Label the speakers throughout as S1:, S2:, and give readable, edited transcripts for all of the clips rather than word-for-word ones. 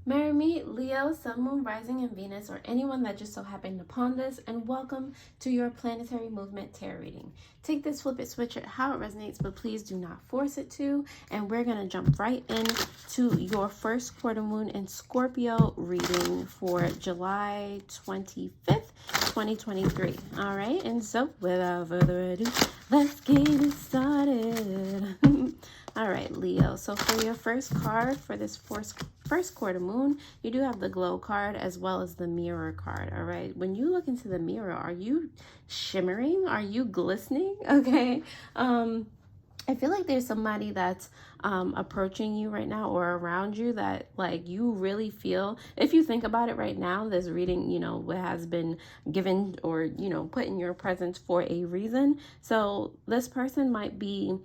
S1: Marry me, Leo, Sun, Moon, Rising, and Venus, or anyone that just so happened upon this, and welcome to your Planetary Movement Tarot reading. Take this, flip it, switch it, how it resonates, but please do not force it to. And we're going to jump right into your first quarter moon in Scorpio reading for July 25th, 2023. All right, and so without further ado, let's get it started. All right, Leo. So for your first card for this first quarter moon, you do have the glow card as well as the mirror card. All right. When you look into the mirror, are you shimmering? Are you glistening? Okay. I feel like there's somebody that's approaching you right now or around you that like you really feel, if you think about it right now, this reading, you know, has been given or, you know, put in your presence for a reason. So this person might be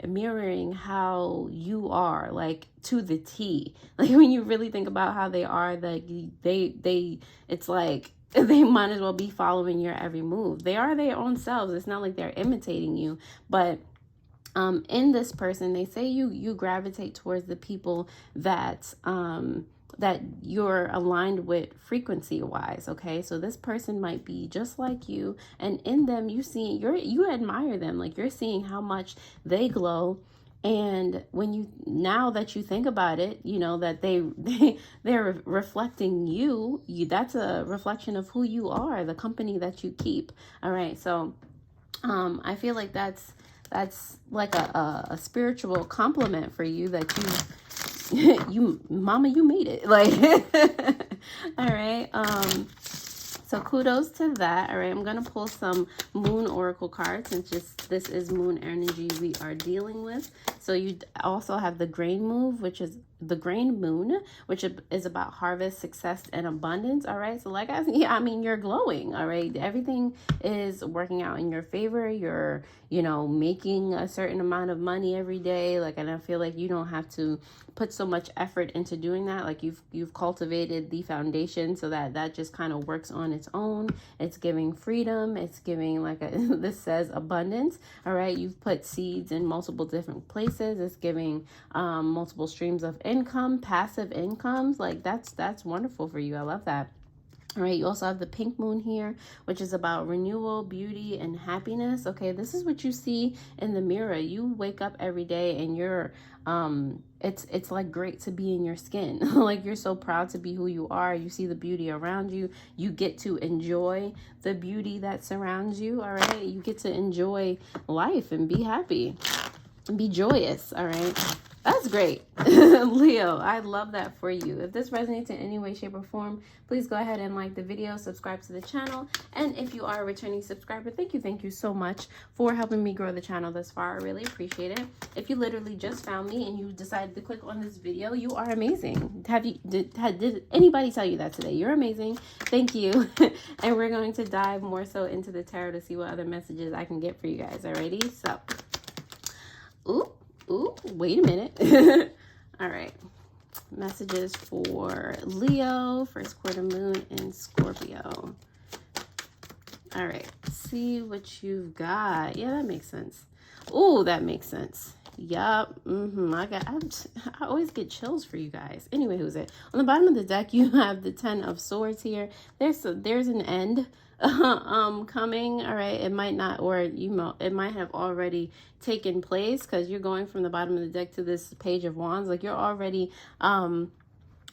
S1: mirroring how you are, like to the T. Like when you really think about how they are, like they it's like they might as well be following your every move. They are their own selves. It's not like they're imitating you, but in this person, they say you gravitate towards the people that that you're aligned with frequency wise. Okay, so this person might be just like you, and in them you admire them, like you're seeing how much they glow. And when now that you think about it, you know that they're reflecting you, that's a reflection of who you are, the company that you keep. All right, so I feel like that's like a spiritual compliment for you that you mama, you made it. Like all right, so kudos to that. All right, I'm gonna pull some moon oracle cards since this is moon energy we are dealing with. So you also have the grain moon, which is about harvest, success, and abundance. All right, so like I mean, you're glowing. All right, everything is working out in your favor. You're, you know, making a certain amount of money every day. Like, and I feel like you don't have to put so much effort into doing that. Like you've cultivated the foundation so that just kind of works on its own. It's giving freedom. It's giving like this says abundance. All right, you've put seeds in multiple different places. It's giving multiple streams of income, passive incomes. Like that's wonderful for you. I love that. All right, you also have the pink moon here, which is about renewal, beauty, and happiness. Okay, this is what you see in the mirror. You wake up every day and you're it's like great to be in your skin. Like you're so proud to be who you are. You see the beauty around you. You get to enjoy the beauty that surrounds you. All right, you get to enjoy life and be happy and be joyous. All right, that's great. Leo, I love that for you. If this resonates in any way, shape, or form, please go ahead and like the video, subscribe to the channel. And if you are a returning subscriber, thank you so much for helping me grow the channel this far. I really appreciate it. If you literally just found me and you decided to click on this video, you are amazing. Did anybody tell you that today? You're amazing. Thank you. And we're going to dive more so into the tarot to see what other messages I can get for you guys. Alrighty, so Ooh, wait a minute. All right. Messages for Leo, first quarter moon in Scorpio. All right. See what you've got. Yeah, that makes sense. Ooh, that makes sense. Yup. I always get chills for you guys. Anyway, who's it? On the bottom of the deck, you have the 10 of Swords here. There's an end coming. All right, it might not, or it might have already taken place because you're going from the bottom of the deck to this Page of Wands. Like you're already on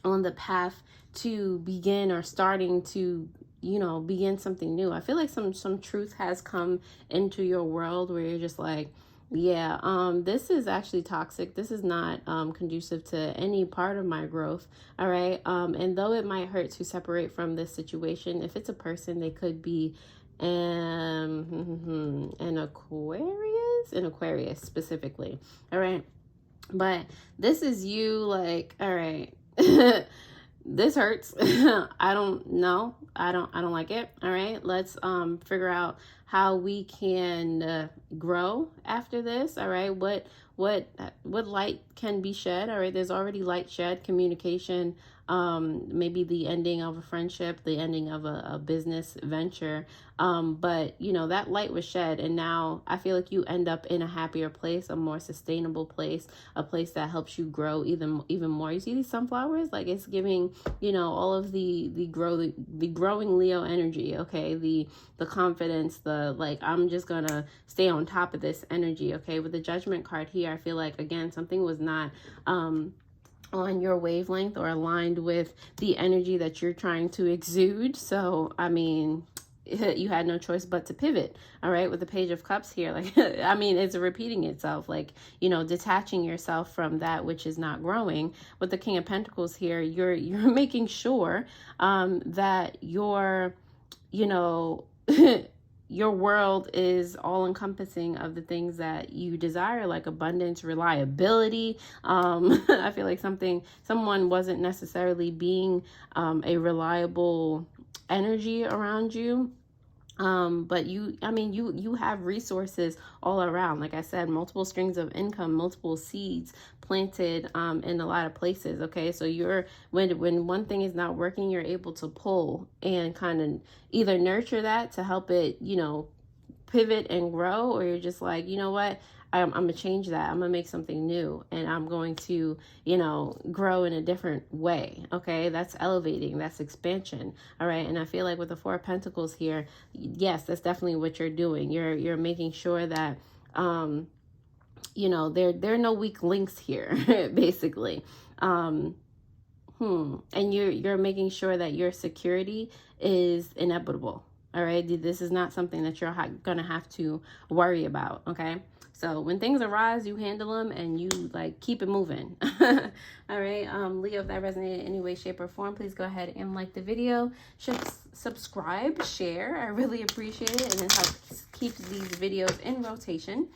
S1: the path to begin or starting to, you know, begin something new. I feel like some truth has come into your world where you're just like, yeah, this is actually toxic. This is not conducive to any part of my growth. All right. And though it might hurt to separate from this situation, if it's a person, they could be an Aquarius specifically. All right. But this is you like, all right. This hurts. I don't know. I don't like it. All right. Let's figure out how we can grow after this. All right, what light can be shed. All right, there's already light shed, communication, maybe the ending of a friendship, the ending of a business venture, but you know, that light was shed, and now I feel like you end up in a happier place, a more sustainable place, a place that helps you grow even more. You see these sunflowers, like it's giving, you know, all of the growing Leo energy. Okay, the confidence, the like, I'm just gonna stay on top of this energy. Okay, with the Judgment card here, I feel like, again, something was not on your wavelength or aligned with the energy that you're trying to exude. So I mean, you had no choice but to pivot. All right, with the Page of Cups here, like I mean, it's repeating itself, like, you know, detaching yourself from that which is not growing. With the King of Pentacles here, you're making sure that your, you know, your world is all encompassing of the things that you desire, like abundance, reliability. I feel like someone wasn't necessarily being a reliable energy around you. But you have resources all around. Like I said, multiple strings of income, multiple seeds planted in a lot of places. Okay, so when one thing is not working, you're able to pull and kind of either nurture that to help it, you know, pivot and grow, or you're just like, you know what, I'm gonna change that. I'm gonna make something new, and I'm going to, you know, grow in a different way. Okay, that's elevating, that's expansion. All right, and I feel like with the Four of Pentacles here, yes, that's definitely what you're doing. You're making sure that you know, there are no weak links here, basically. And you're making sure that your security is inevitable. All right, this is not something that you're gonna have to worry about. Okay, so when things arise, you handle them and you like keep it moving. All right, Leo, if that resonated in any way, shape, or form, please go ahead and like the video, subscribe, share. I really appreciate it, and it helps keep these videos in rotation,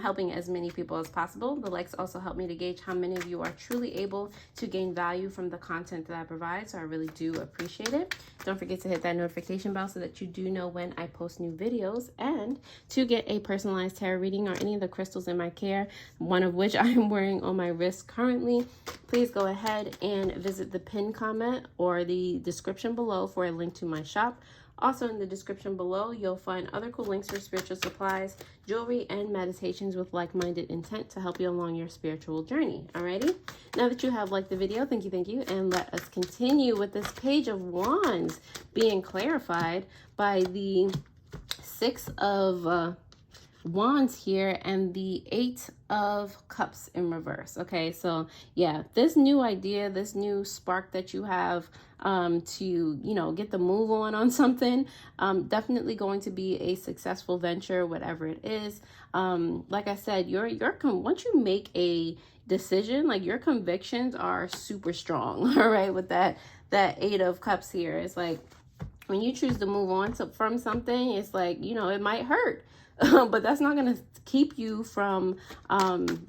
S1: helping as many people as possible. The likes also help me to gauge how many of you are truly able to gain value from the content that I provide, so I really do appreciate it. Don't forget to hit that notification bell so that you do know when I post new videos, and to get a personalized tarot reading or any of the crystals in my care, one of which I am wearing on my wrist currently, please go ahead and visit the pinned comment or the description below for a link to my shop. Also in the description below, you'll find other cool links for spiritual supplies, jewelry, and meditations with like-minded intent to help you along your spiritual journey. Alrighty? Now that you have liked the video, thank you, and let us continue with this Page of Wands being clarified by the Six of Wands here and the Eight of Cups in reverse. Okay, so yeah, this new idea, this new spark that you have to, you know, get the move on something, definitely going to be a successful venture, whatever it is. Like I said, once you make a decision, like your convictions are super strong. All right, with that Eight of Cups here, it's like when you choose to move on from something, it's like, you know, it might hurt. But that's not going to keep you from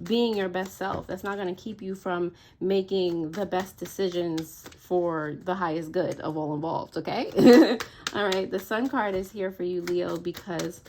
S1: being your best self. That's not going to keep you from making the best decisions for the highest good of all involved, okay? All right, the Sun card is here for you, Leo, because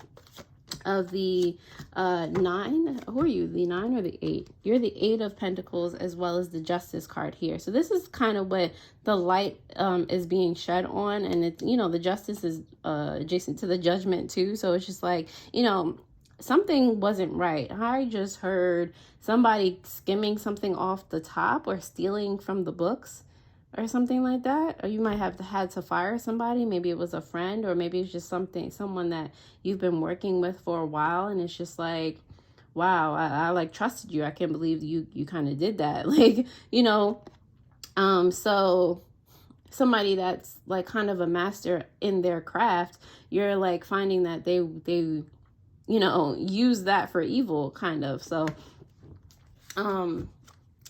S1: of the 9. Who are you, the 9 or the 8? You're the 8 of Pentacles, as well as the Justice card here. So this is kind of what the light is being shed on, and it's, you know, the Justice is adjacent to the Judgment too. So it's just like, you know, something wasn't right. I just heard somebody skimming something off the top or stealing from the books or something like that. Or you might have had to fire somebody. Maybe it was a friend, or maybe it's just someone that you've been working with for a while, and it's just like, wow, I like trusted you. I can't believe you kind of did that. Like, you know, so somebody that's like kind of a master in their craft, you're like finding that they you know, use that for evil, kind of. So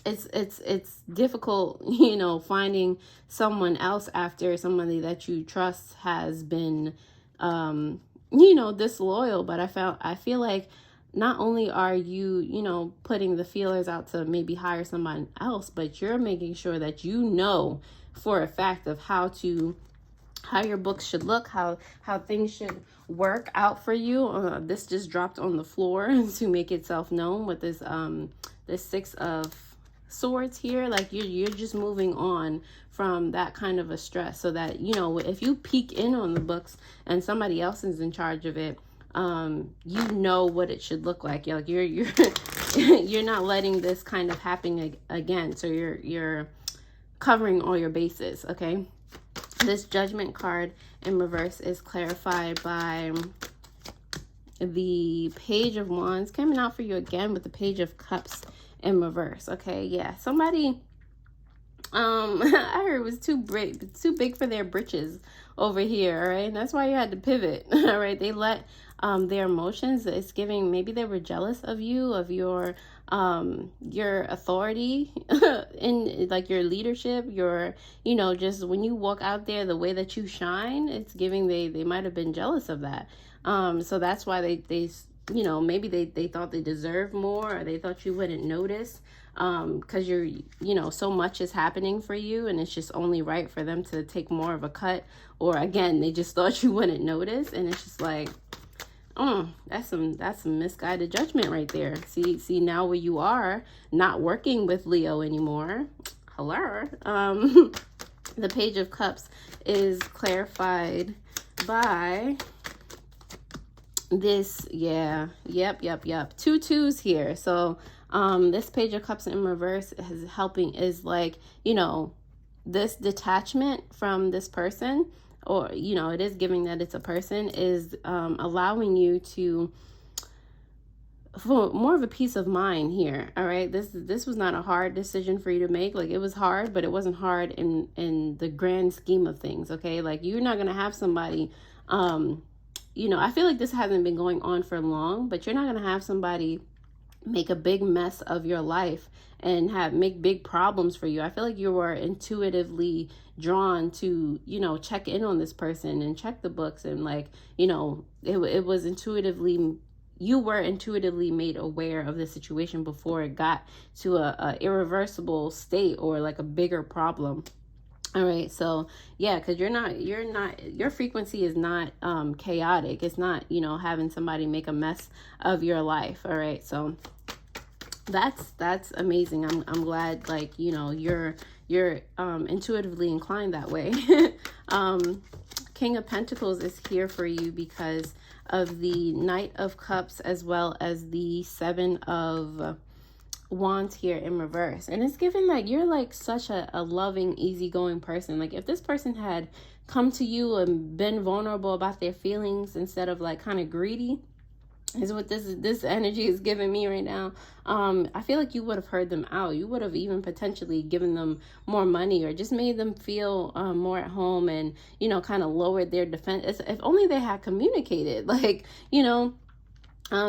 S1: it's difficult, you know, finding someone else after somebody that you trust has been you know, disloyal. But I feel like not only are you, you know, putting the feelers out to maybe hire someone else, but you're making sure that you know for a fact of how to how your books should look, how things should work out for you. This just dropped on the floor to make itself known with this this Six of Swords here. Like you're just moving on from that kind of a stress, so that, you know, if you peek in on the books and somebody else is in charge of it, you know what it should look like. You're you're not letting this kind of happen again. So you're covering all your bases. Okay, this Judgment card in reverse is clarified by the Page of Wands coming out for you again with the Page of Cups in reverse. Okay, yeah, somebody I heard it was too big for their britches over here. All right, and that's why you had to pivot. All right, they let their emotions, it's giving, maybe they were jealous of you, of your authority in like your leadership, your, you know, just when you walk out there, the way that you shine, it's giving they might have been jealous of that. So that's why they you know, maybe they thought they deserved more, or they thought you wouldn't notice, because you're, you know, so much is happening for you, and it's just only right for them to take more of a cut. Or again, they just thought you wouldn't notice, and it's just like, oh, that's some misguided judgment right there. See now where you are, not working with Leo anymore. Hello. The Page of Cups is clarified by this, yeah, yep, 2 2s here. So this Page of Cups in reverse is like, you know, this detachment from this person, or, you know, it is giving that it's a person, is allowing you to, for more of a peace of mind here. All right, this was not a hard decision for you to make. Like, it was hard, but it wasn't hard in the grand scheme of things. Okay, like, you're not gonna have somebody, you know, I feel like this hasn't been going on for long, but you're not going to have somebody make a big mess of your life and make big problems for you. I feel like you were intuitively drawn to, you know, check in on this person and check the books, and like, you know, it was intuitively, you were intuitively made aware of the situation before it got to a irreversible state or like a bigger problem. All right, so yeah, because your frequency is not chaotic. It's not, you know, having somebody make a mess of your life. All right, so that's amazing. I'm glad, like, you know, you're intuitively inclined that way. King of Pentacles is here for you because of the Knight of Cups, as well as the Seven of Wands here in reverse. And it's given like you're like such a loving, easygoing person. Like, if this person had come to you and been vulnerable about their feelings instead of like kind of greedy, is what this energy is giving me right now. I feel like you would have heard them out. You would have even potentially given them more money, or just made them feel more at home, and, you know, kind of lowered their defense. If only they had communicated, like, you know,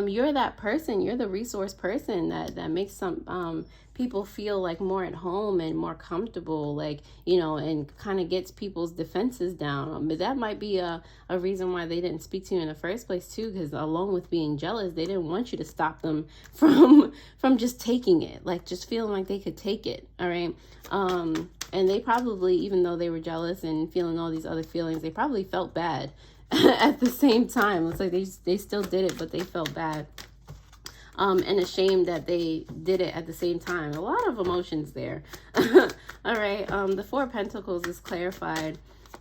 S1: you're that person, you're the resource person that makes some people feel like more at home and more comfortable, like, you know, and kind of gets people's defenses down. But that might be a reason why they didn't speak to you in the first place too, because along with being jealous, they didn't want you to stop them from just taking it, like just feeling like they could take it. All right. And they probably, even though they were jealous and feeling all these other feelings, they probably felt bad at the same time. It's like they still did it, but they felt bad and ashamed that they did it at the same time. A lot of emotions there. All right, the Four of Pentacles is clarified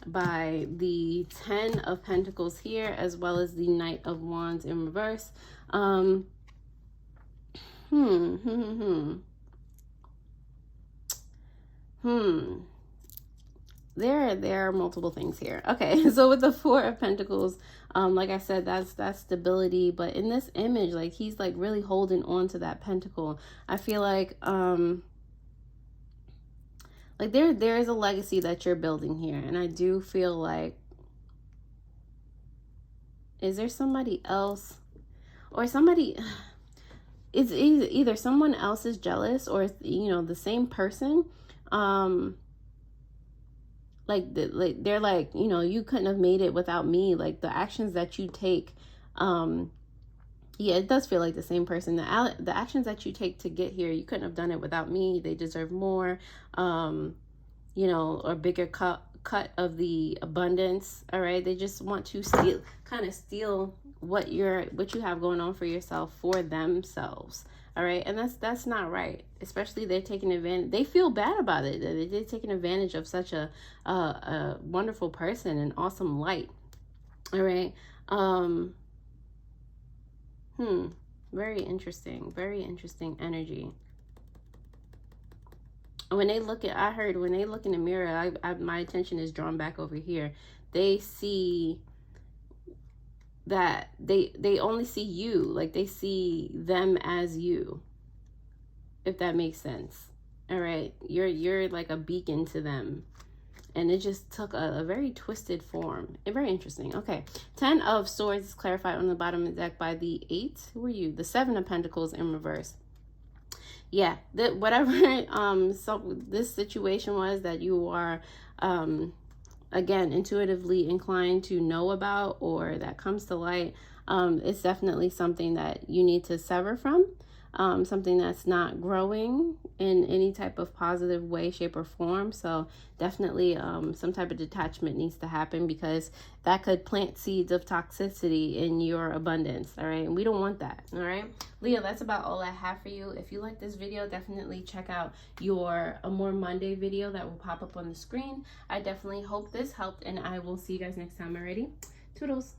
S1: by the 10 of Pentacles here, as well as the Knight of Wands in reverse. There are multiple things here. Okay, so with the Four of Pentacles, like I said, that's stability. But in this image, like, he's like really holding on to that pentacle. I feel like there is a legacy that you're building here, and I do feel like, is there somebody else, or somebody? It's either someone else is jealous, or, you know, the same person. Like they're like, you know, you couldn't have made it without me. Like, the actions that you take, yeah, it does feel like the same person. The actions that you take to get here, you couldn't have done it without me. They deserve more, you know, or bigger cut of the abundance. All right, they just want to steal what you have going on for yourself for themselves. All right, and that's not right. Especially they're taking advantage. They feel bad about it. They're taking advantage of such a wonderful person, an awesome light. All right. Very interesting energy. When they look at, when they look in the mirror, my attention is drawn back over here. They see that they only see you, like they see them as you, if that makes sense. All right, you're like a beacon to them, and it just took a very twisted form. Very interesting. Okay, 10 of Swords is clarified on the bottom of the deck by the 8. Who are you? The 7 of Pentacles in reverse. Yeah, whatever so this situation was that you are again intuitively inclined to know about, or that comes to light, it's definitely something that you need to sever from, something that's not growing in any type of positive way, shape, or form. So definitely some type of detachment needs to happen, because that could plant seeds of toxicity in your abundance. All right, and we don't want that. All right, Leo, that's about all I have for you. If you like this video, definitely check out your Amor Monday video that will pop up on the screen. I definitely hope this helped, and I will see you guys next time. Already, toodles.